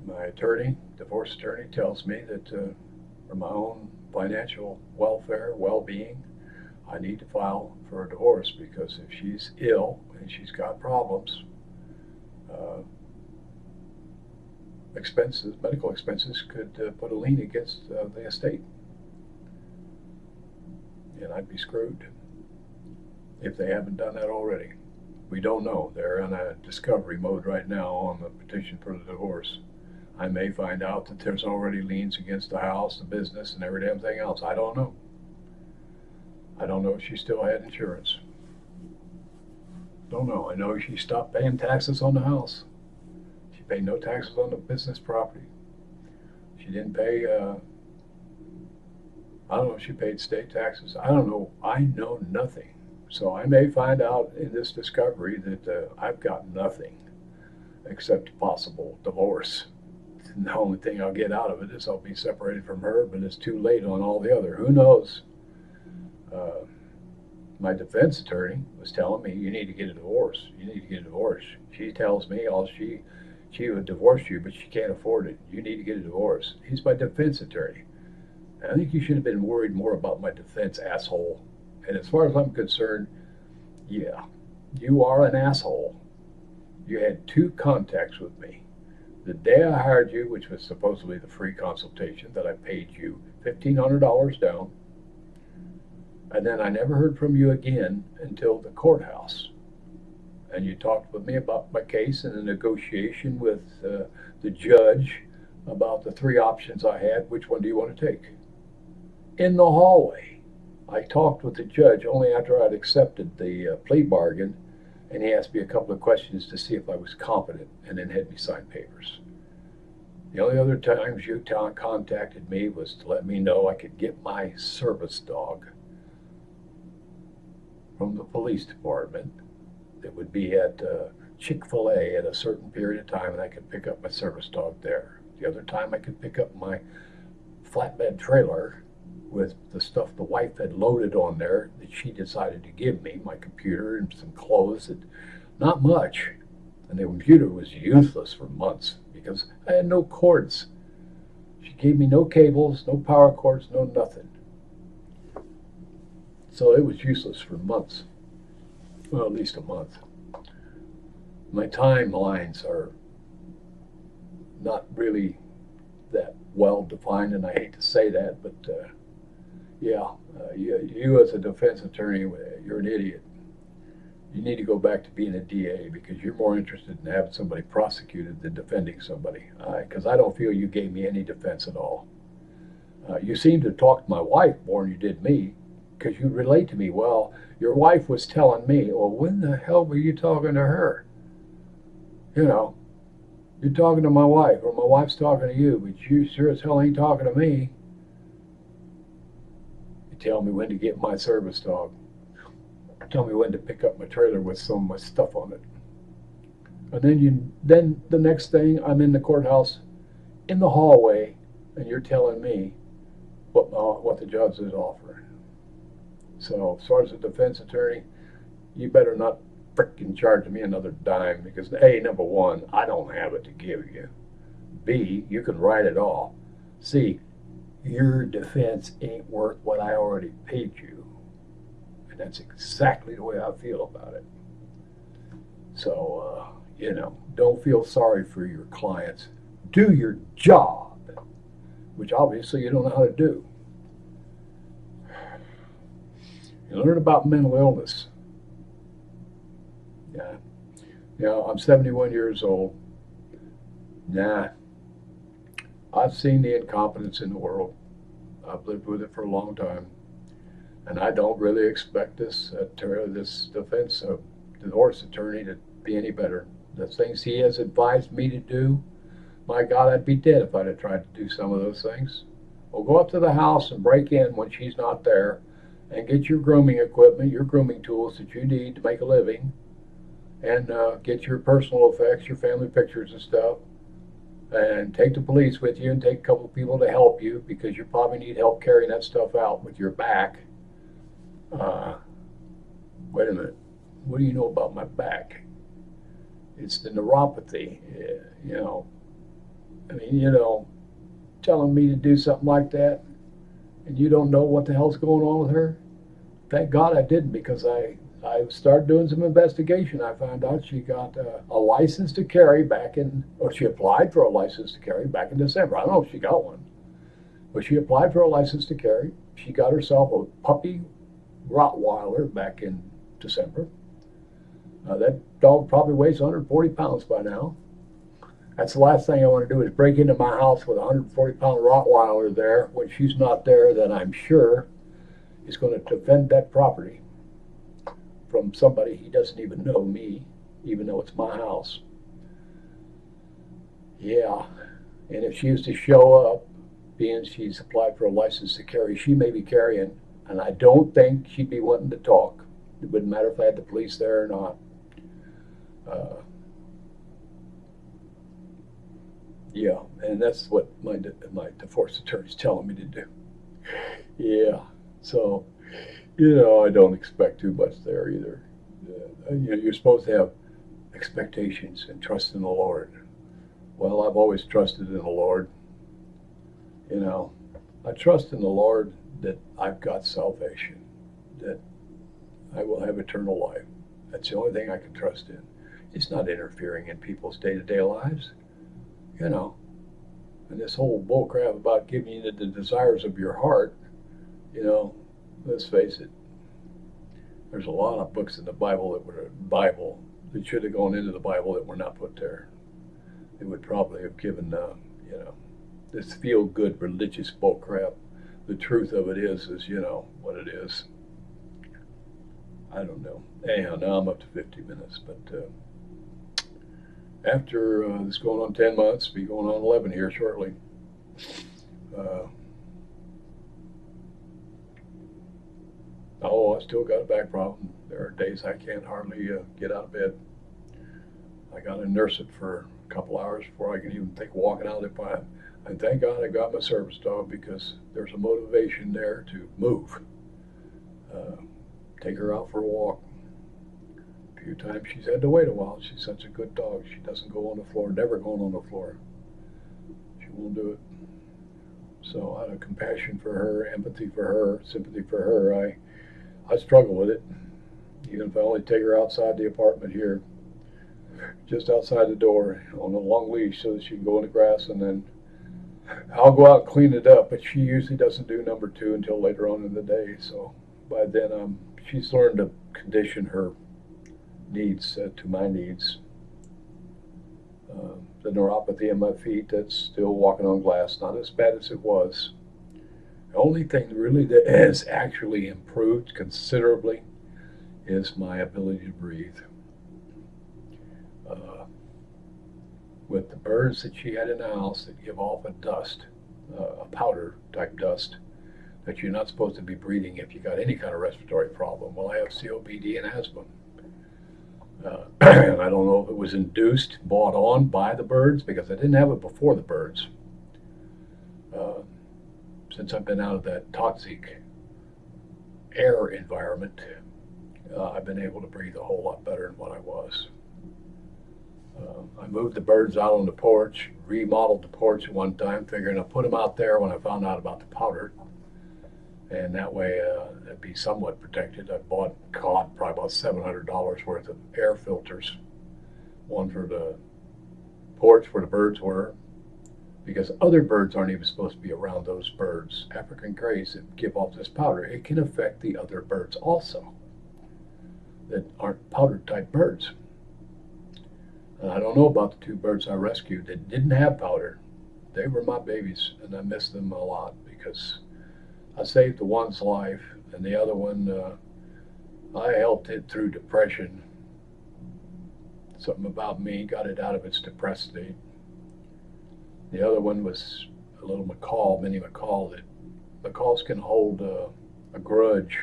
My attorney, divorce attorney, tells me that for my own financial welfare, well-being, I need to file for a divorce because if she's ill and she's got problems, expenses, medical expenses could put a lien against the estate. And I'd be screwed if they haven't done that already. We don't know. They're in a discovery mode right now on the petition for the divorce. I may find out that there's already liens against the house, the business, and every damn thing else. I don't know. I don't know if she still had insurance. Don't know. I know she stopped paying taxes on the house. She paid no taxes on the business property. She didn't pay, I don't know if she paid state taxes. I don't know. I know nothing. So I may find out in this discovery that I've got nothing except a possible divorce. And the only thing I'll get out of it is I'll be separated from her, but it's too late on all the other. Who knows? My defense attorney was telling me, you need to get a divorce. You need to get a divorce. She tells me she would divorce you, but she can't afford it. You need to get a divorce. He's my defense attorney. And I think you should have been worried more about my defense, asshole. And as far as I'm concerned, yeah, you are an asshole. You had 2 contacts with me. The day I hired you, which was supposedly the free consultation that I paid you $1,500 down, and then I never heard from you again until the courthouse. And you talked with me about my case and the negotiation with the judge about the 3 options I had. Which one do you want to take? In the hallway. I talked with the judge only after I'd accepted the plea bargain, and he asked me a couple of questions to see if I was competent, and then had me sign papers. The only other times you contacted me was to let me know I could get my service dog from the police department that would be at Chick-fil-A at a certain period of time, and I could pick up my service dog there. The other time I could pick up my flatbed trailer with the stuff the wife had loaded on there that she decided to give me, my computer and some clothes, that not much. And the computer was useless for months because I had no cords. She gave me no cables, no power cords, no nothing. So it was useless for months. Well, at least a month. My timelines are not really that well defined, and I hate to say that, but you as a defense attorney, you're an idiot. You need to go back to being a DA because you're more interested in having somebody prosecuted than defending somebody. Because I don't feel you gave me any defense at all. You seem to talk to my wife more than you did me, because you relate to me. Well, your wife was telling me, well, when the hell were you talking to her? You know, you're talking to my wife, or my wife's talking to you, but you sure as hell ain't talking to me. You tell me when to get my service dog. Tell me when to pick up my trailer with some of my stuff on it. And then the next thing, I'm in the courthouse, in the hallway, and you're telling me what the judge is offering. So as far as a defense attorney, you better not frickin' charge me another dime, because A, number one, I don't have it to give you. B, you can write it off. C, your defense ain't worth what I already paid you. And that's exactly the way I feel about it. So, don't feel sorry for your clients. Do your job, which obviously you don't know how to do. You learn about mental illness. Yeah. I'm 71 years old. Nah. I've seen the incompetence in the world. I've lived with it for a long time. And I don't really expect this divorce attorney to be any better. The things he has advised me to do, my God, I'd be dead if I'd have tried to do some of those things. Well, go up to the house and break in when she's not there and get your grooming equipment, your grooming tools that you need to make a living, and get your personal effects, your family pictures and stuff, and take the police with you and take a couple of people to help you because you probably need help carrying that stuff out with your back. Uh, Wait a minute. What do you know about my back? It's the neuropathy. You know, I mean, telling me to do something like that, and you don't know what the hell's going on with her. Thank God I didn't, because I started doing some investigation. I found out she got a license to carry or she applied for a license to carry back in December. I don't know if she got one, but she applied for a license to carry. She got herself a puppy Rottweiler back in December. That dog probably weighs 140 pounds by now. That's the last thing I want to do is break into my house with a 140-pound Rottweiler there when she's not there, that I'm sure is going to defend that property from somebody he doesn't even know, me, even though it's my house. Yeah, and if she was to show up, being she's applied for a license to carry, she may be carrying, and I don't think she'd be wanting to talk. It wouldn't matter if I had the police there or not. Yeah, and that's what my divorce attorney's telling me to do. Yeah, so I don't expect too much there either. You're supposed to have expectations and trust in the Lord. Well, I've always trusted in the Lord. I trust in the Lord that I've got salvation, that I will have eternal life. That's the only thing I can trust in. It's not interfering in people's day-to-day lives. And this whole bullcrap about giving you the desires of your heart, let's face it, there's a lot of books in the Bible that should have gone into the Bible that were not put there. It would probably have given, this feel-good religious bullcrap. The truth of it is what it is. I don't know. Anyhow, now I'm up to 50 minutes, but after this going on 10 months, be going on 11 here shortly. I still got a back problem. There are days I can't hardly get out of bed. I got to nurse it for a couple hours before I can even think of walking out of it. And thank God I got my service dog, because there's a motivation there to move. Take her out for a walk. A few times she's had to wait a while. She's such a good dog. She doesn't go on the floor, never going on the floor. She won't do it. So out of compassion for her, empathy for her, sympathy for her, I struggle with it. Even if I only take her outside the apartment here, just outside the door on a long leash so that she can go in the grass, and then I'll go out and clean it up, but she usually doesn't do number two until later on in the day. So by then, she's learned to condition her needs to my needs. The neuropathy in my feet, that's still walking on glass, not as bad as it was. The only thing really that has actually improved considerably is my ability to breathe. With the birds that she had in the house that give off a dust, a powder type dust, that you're not supposed to be breathing if you got any kind of respiratory problem. Well, I have COPD and asthma. And I don't know if it was induced, brought on by the birds, because I didn't have it before the birds. Since I've been out of that toxic air environment, I've been able to breathe a whole lot better than what I was. I moved the birds out on the porch, remodeled the porch at one time, figuring I'd put them out there when I found out about the powder. And that way it'd be somewhat protected. I bought probably about $700 worth of air filters. One for the porch where the birds were, because other birds aren't even supposed to be around those birds. African greys that give off this powder, it can affect the other birds also that aren't powder type birds. And I don't know about the two birds I rescued that didn't have powder. they were my babies, and I miss them a lot because I saved the one's life, and the other one, I helped it through depression. Something about me got it out of its depressed state. The other one was a little macaw, mini macaw, that macaws can hold a grudge,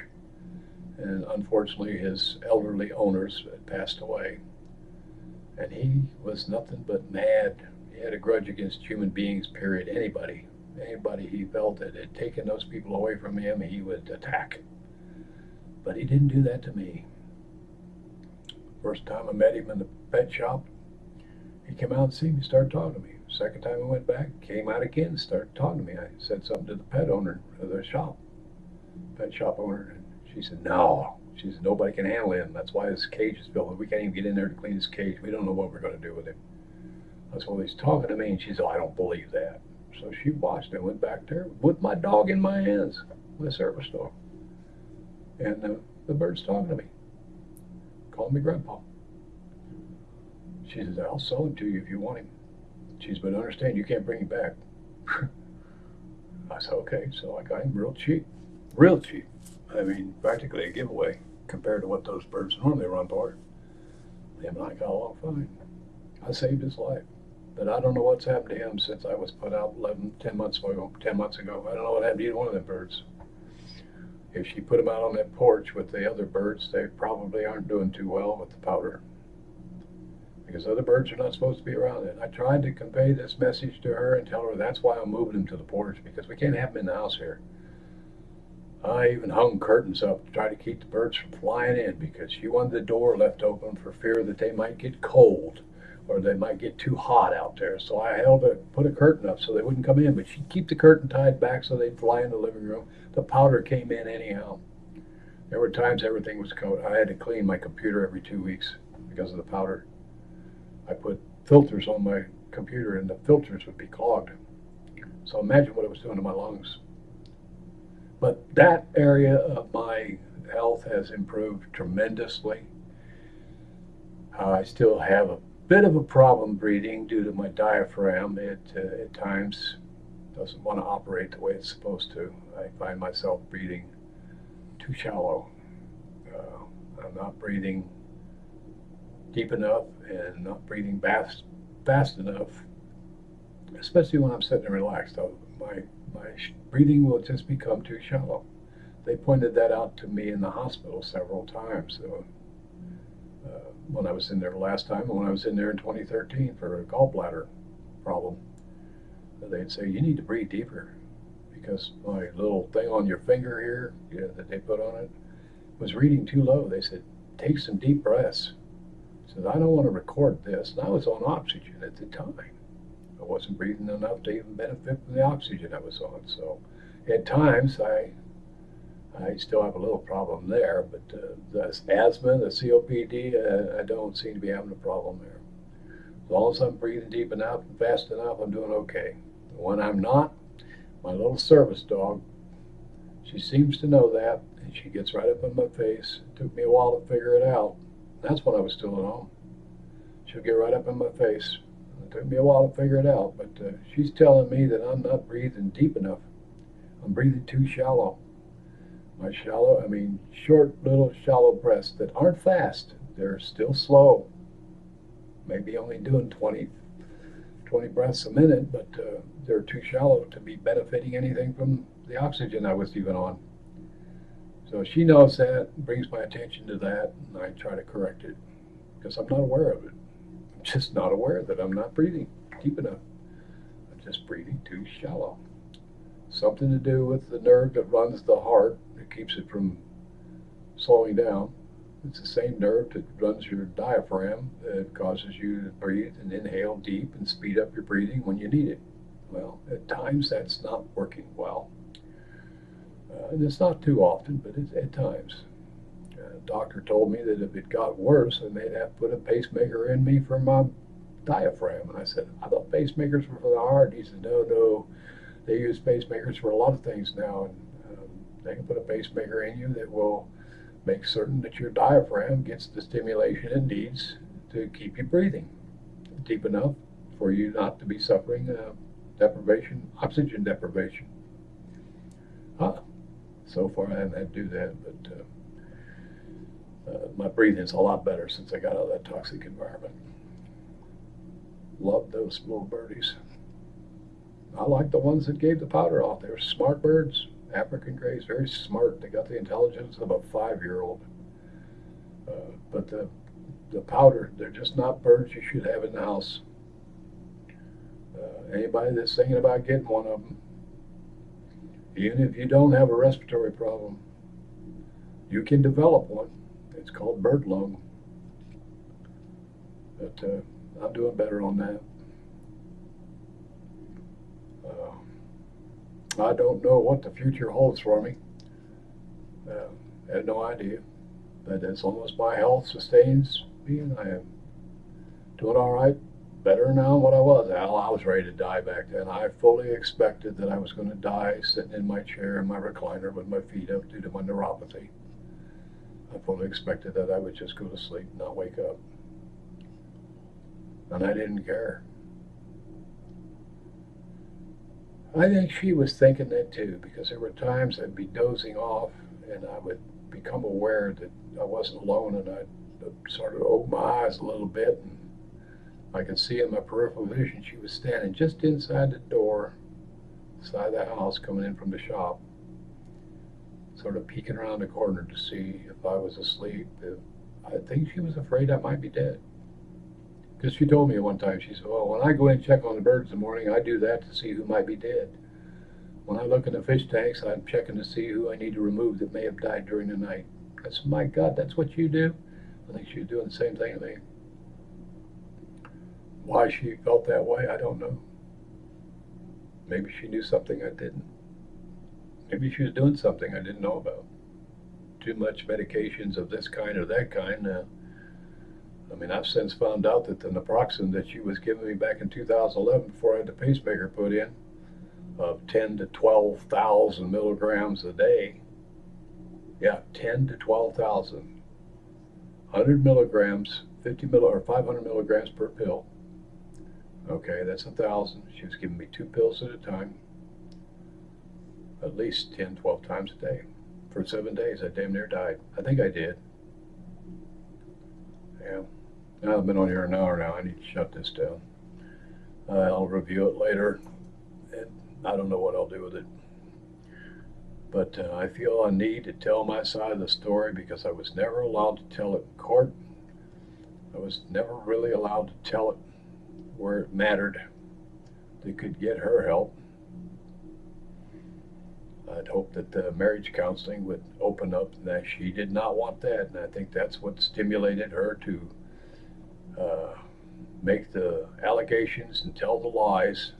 and unfortunately his elderly owners had passed away, and he was nothing but mad. He had a grudge against human beings, period. Anybody he felt that had taken those people away from him, he would attack. But he didn't do that to me. First time I met him in the pet shop, he came out and seen me, started talking to me. Second time I went back, came out again, started talking to me. I said something to the pet owner of the shop, pet shop owner, and she said, no. She said, nobody can handle him. That's why his cage is built. We can't even get in there to clean his cage. We don't know what we're going to do with him. That's why he's talking to me, and she said, oh, I don't believe that. So she watched. I went back there with my dog in my hands, my service dog. And the bird's talking to me, calling me Grandpa. She says, I'll sell him to you if you want him. She says, but understand, you can't bring him back. I said, okay. So I got him real cheap. Real cheap. I mean, practically a giveaway compared to what those birds normally run for. Him and I got along fine. I saved his life. But I don't know what's happened to him since I was put out 10 months ago. I don't know what happened to either one of them birds. If she put them out on that porch with the other birds, they probably aren't doing too well with the powder, because other birds are not supposed to be around it. I tried to convey this message to her and tell her that's why I'm moving them to the porch, because we can't have them in the house here. I even hung curtains up to try to keep the birds from flying in, because she wanted the door left open for fear that they might get cold or they might get too hot out there. So I put a curtain up so they wouldn't come in, but she'd keep the curtain tied back so they'd fly in the living room. The powder came in anyhow. There were times everything was coated. I had to clean my computer every 2 weeks because of the powder. I put filters on my computer and the filters would be clogged. So imagine what it was doing to my lungs. But that area of my health has improved tremendously. I still have a bit of a problem breathing due to my diaphragm. It at times doesn't want to operate the way it's supposed to. I find myself breathing too shallow. I'm not breathing deep enough and not breathing fast enough, especially when I'm sitting and relaxed. My breathing will just become too shallow. They pointed that out to me in the hospital several times. When I was in there the last time, and when I was in there in 2013 for a gallbladder problem, they'd say, you need to breathe deeper, because my little thing on your finger here that they put on it was reading too low. They said, take some deep breaths. I said, I don't want to record this. And I was on oxygen at the time. I wasn't breathing enough to even benefit from the oxygen I was on. So at times I still have a little problem there, but the asthma, the COPD, I don't seem to be having a problem there. As long as I'm breathing deep enough and fast enough, I'm doing okay. When I'm not, my little service dog, she seems to know that, and she gets right up in my face. It took me a while to figure it out. That's when I was still at home. She'll get right up in my face. It took me a while to figure it out, but she's telling me that I'm not breathing deep enough. I'm breathing too shallow. Short little shallow breaths that aren't fast. They're still slow. Maybe only doing 20 breaths a minute, but they're too shallow to be benefiting anything from the oxygen I was even on. So she knows that, brings my attention to that, and I try to correct it, because I'm not aware of it. I'm just not aware that I'm not breathing deep enough. I'm just breathing too shallow. Something to do with the nerve that runs the heart, that keeps it from slowing down. It's the same nerve that runs your diaphragm that causes you to breathe and inhale deep and speed up your breathing when you need it. Well, at times that's not working well. And it's not too often, but at times. The doctor told me that if it got worse, then they'd have to put a pacemaker in me for my diaphragm. And I said, I thought pacemakers were for the heart. He said, no, they use pacemakers for a lot of things now. And they can put a pacemaker in you that will make certain that your diaphragm gets the stimulation it needs to keep you breathing deep enough for you not to be suffering deprivation, oxygen deprivation. So far I haven't had to do that, but my breathing's a lot better since I got out of that toxic environment. Love those little birdies. I like the ones that gave the powder off. They were smart birds, African grays, very smart. They got the intelligence of a 5-year-old. But the powder, they're just not birds you should have in the house. Anybody that's thinking about getting one of them, even if you don't have a respiratory problem, you can develop one. It's called bird lung. But I'm doing better on that. I don't know what the future holds for me. I have no idea. But as long as my health sustains me and I am doing all right, better now than what I was. I was ready to die back then. I fully expected that I was going to die sitting in my chair in my recliner with my feet up due to my neuropathy. I fully expected that I would just go to sleep and not wake up. And I didn't care. I think she was thinking that too, because there were times I'd be dozing off and I would become aware that I wasn't alone, and I'd sort of open my eyes a little bit, and I could see in my peripheral vision she was standing just inside the door, inside the house, coming in from the shop, sort of peeking around the corner to see if I was asleep. I think she was afraid I might be dead. Because she told me one time, she said, well, when I go in and check on the birds in the morning, I do that to see who might be dead. When I look in the fish tanks, I'm checking to see who I need to remove that may have died during the night. I said, my God, that's what you do? I think she was doing the same thing to me. Why she felt that way, I don't know. Maybe she knew something I didn't. Maybe she was doing something I didn't know about. Too much medications of this kind or that kind. I mean, I've since found out that the naproxen that she was giving me back in 2011 before I had the pacemaker put in, of 10 to 12,000 milligrams a day. Yeah, 10 to 12,000. 100 milligrams, 500 milligrams per pill. Okay, that's 1,000. She was giving me 2 pills at a time, at least 10, 12 times a day. For 7 days, I damn near died. I think I did. Yeah. Now I've been on here an hour now. I need to shut this down. I'll review it later. And I don't know what I'll do with it. But I feel a need to tell my side of the story because I was never allowed to tell it in court. I was never really allowed to tell it where it mattered that could get her help. I'd hoped that the marriage counseling would open up, and that she did not want that, and I think that's what stimulated her to make the allegations and tell the lies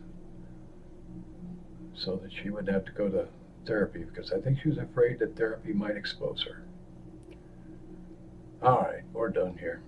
so that she wouldn't have to go to therapy, because I think she was afraid that therapy might expose her. All right, we're done here.